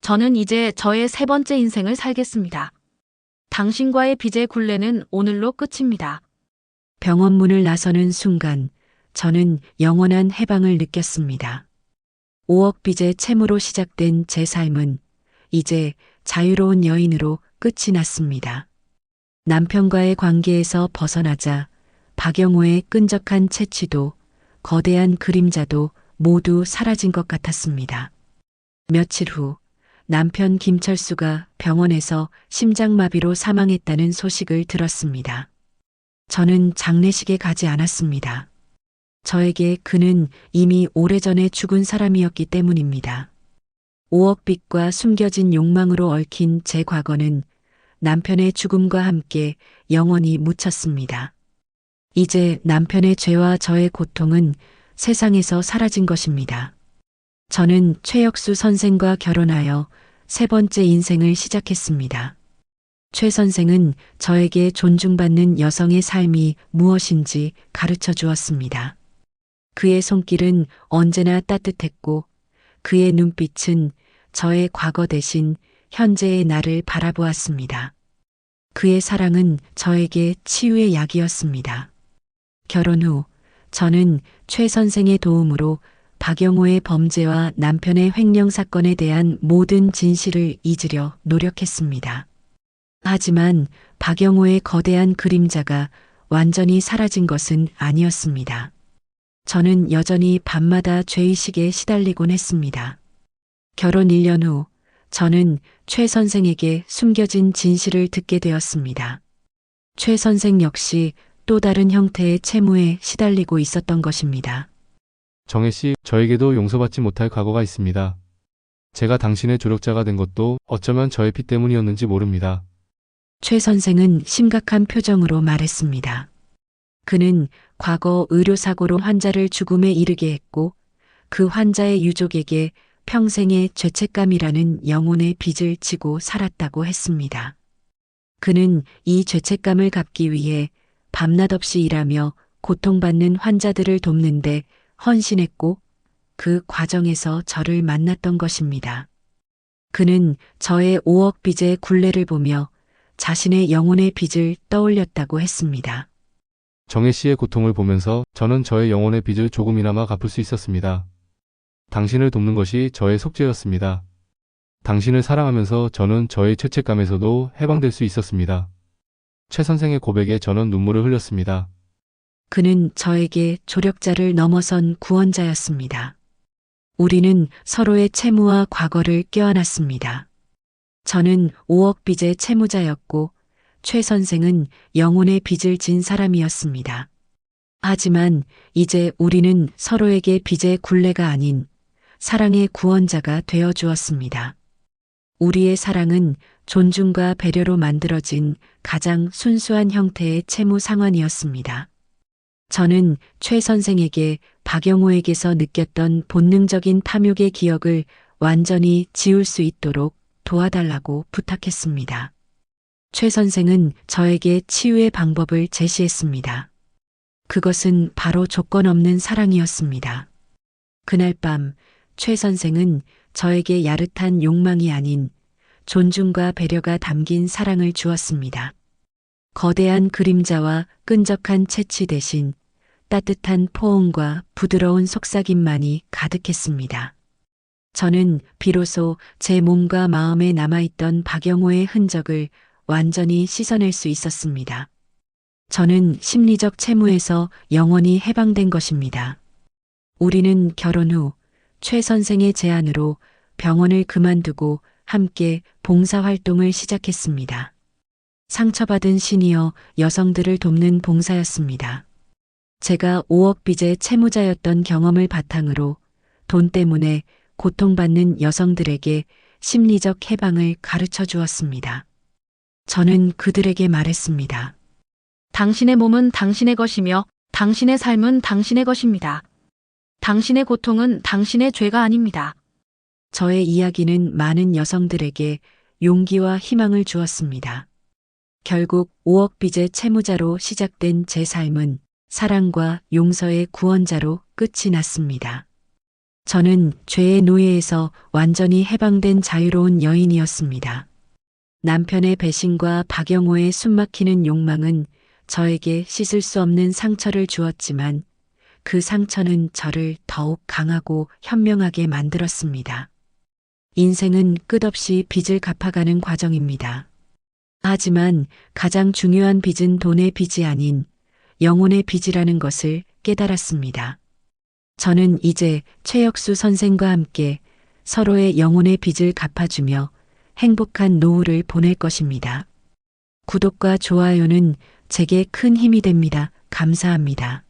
저는 이제 저의 세 번째 인생을 살겠습니다. 당신과의 빚의 굴레는 오늘로 끝입니다. 병원 문을 나서는 순간 저는 영원한 해방을 느꼈습니다. 5억 빚의 채무로 시작된 제 삶은 이제 자유로운 여인으로 끝이 났습니다. 남편과의 관계에서 벗어나자 박영호의 끈적한 채취도 거대한 그림자도 모두 사라진 것 같았습니다. 며칠 후 남편 김철수가 병원에서 심장마비로 사망했다는 소식을 들었습니다. 저는 장례식에 가지 않았습니다. 저에게 그는 이미 오래전에 죽은 사람이었기 때문입니다. 5억 빚과 숨겨진 욕망으로 얽힌 제 과거는 남편의 죽음과 함께 영원히 묻혔습니다. 이제 남편의 죄와 저의 고통은 세상에서 사라진 것입니다. 저는 최혁수 선생과 결혼하여 세 번째 인생을 시작했습니다. 최 선생은 저에게 존중받는 여성의 삶이 무엇인지 가르쳐 주었습니다. 그의 손길은 언제나 따뜻했고 그의 눈빛은 저의 과거 대신 현재의 나를 바라보았습니다. 그의 사랑은 저에게 치유의 약이었습니다. 결혼 후 저는 최 선생의 도움으로 박영호의 범죄와 남편의 횡령 사건에 대한 모든 진실을 잊으려 노력했습니다. 하지만 박영호의 거대한 그림자가 완전히 사라진 것은 아니었습니다. 저는 여전히 밤마다 죄의식에 시달리곤 했습니다. 결혼 1년 후 저는 최 선생에게 숨겨진 진실을 듣게 되었습니다. 최 선생 역시 또 다른 형태의 채무에 시달리고 있었던 것입니다. 정혜 씨, 저에게도 용서받지 못할 과거가 있습니다. 제가 당신의 조력자가 된 것도 어쩌면 저의 피 때문이었는지 모릅니다. 최 선생은 심각한 표정으로 말했습니다. 그는 과거 의료사고로 환자를 죽음에 이르게 했고 그 환자의 유족에게 평생의 죄책감이라는 영혼의 빚을 지고 살았다고 했습니다. 그는 이 죄책감을 갚기 위해 밤낮 없이 일하며 고통받는 환자들을 돕는데 헌신했고 그 과정에서 저를 만났던 것입니다. 그는 저의 5억 빚의 굴레를 보며 자신의 영혼의 빚을 떠올렸다고 했습니다. 정혜 씨의 고통을 보면서 저는 저의 영혼의 빚을 조금이나마 갚을 수 있었습니다. 당신을 돕는 것이 저의 속죄였습니다. 당신을 사랑하면서 저는 저의 죄책감에서도 해방될 수 있었습니다. 최 선생의 고백에 저는 눈물을 흘렸습니다. 그는 저에게 조력자를 넘어선 구원자였습니다. 우리는 서로의 채무와 과거를 껴안았습니다. 저는 5억 빚의 채무자였고 최 선생은 영혼의 빚을 진 사람이었습니다. 하지만 이제 우리는 서로에게 빚의 굴레가 아닌 사랑의 구원자가 되어 주었습니다. 우리의 사랑은 존중과 배려로 만들어진 가장 순수한 형태의 채무 상환이었습니다. 저는 최 선생에게 박영호에게서 느꼈던 본능적인 탐욕의 기억을 완전히 지울 수 있도록 도와달라고 부탁했습니다. 최 선생은 저에게 치유의 방법을 제시했습니다. 그것은 바로 조건 없는 사랑이었습니다. 그날 밤 최 선생은 저에게 야릇한 욕망이 아닌 존중과 배려가 담긴 사랑을 주었습니다. 거대한 그림자와 끈적한 채취 대신 따뜻한 포옹과 부드러운 속삭임만이 가득했습니다. 저는 비로소 제 몸과 마음에 남아있던 박영호의 흔적을 완전히 씻어낼 수 있었습니다. 저는 심리적 채무에서 영원히 해방된 것입니다. 우리는 결혼 후 최 선생의 제안으로 병원을 그만두고 함께 봉사활동을 시작했습니다. 상처받은 시니어 여성들을 돕는 봉사였습니다. 제가 5억 빚의 채무자였던 경험을 바탕으로 돈 때문에 고통받는 여성들에게 심리적 해방을 가르쳐 주었습니다. 저는 그들에게 말했습니다. 당신의 몸은 당신의 것이며 당신의 삶은 당신의 것입니다. 당신의 고통은 당신의 죄가 아닙니다. 저의 이야기는 많은 여성들에게 용기와 희망을 주었습니다. 결국 5억 빚의 채무자로 시작된 제 삶은 사랑과 용서의 구원자로 끝이 났습니다. 저는 죄의 노예에서 완전히 해방된 자유로운 여인이었습니다. 남편의 배신과 박영호의 숨막히는 욕망은 저에게 씻을 수 없는 상처를 주었지만 그 상처는 저를 더욱 강하고 현명하게 만들었습니다. 인생은 끝없이 빚을 갚아가는 과정입니다. 하지만 가장 중요한 빚은 돈의 빚이 아닌 영혼의 빚이라는 것을 깨달았습니다. 저는 이제 최혁수 선생과 함께 서로의 영혼의 빚을 갚아주며 행복한 노후를 보낼 것입니다. 구독과 좋아요는 제게 큰 힘이 됩니다. 감사합니다.